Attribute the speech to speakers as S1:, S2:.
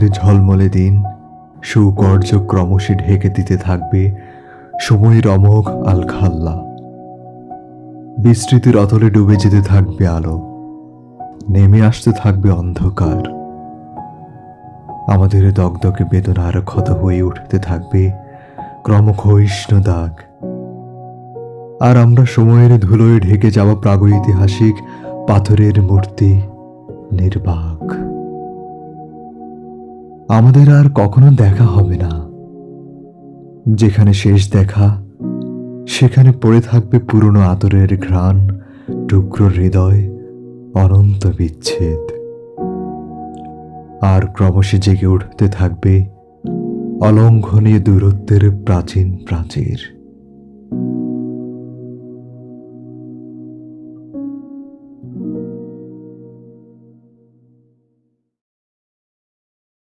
S1: ঝলমলে দিন সৌকর্য ক্রমশই ঢেকে দিতে থাকবে সময়ের অমোঘ আলখাল্লা। বিস্তৃতির অতলে ডুবে যেতে থাকবে আলো, নেমে আসতে থাকবে অন্ধকার। আমাদের দগদগে বেদনার ক্ষত হয়ে উঠতে থাকবে ক্রমক্ষয়িষ্ণু দাগ। আর আমরা সময়ের ধুলোয় ঢেকে যাওয়া প্রাগৈতিহাসিক পাথরের মূর্তি নির্বাক। আমাদের আর কখনো দেখা হবে না। যেখানে শেষ দেখা সেখানে পড়ে থাকবে পুরনো আদরের ঘ্রাণ, টুকরো হৃদয়, অনন্ত বিচ্ছেদ। আর ক্রমশই জেগে উঠতে থাকবে অলঙ্ঘনীয় দূরত্বের প্রাচীন প্রাচীর।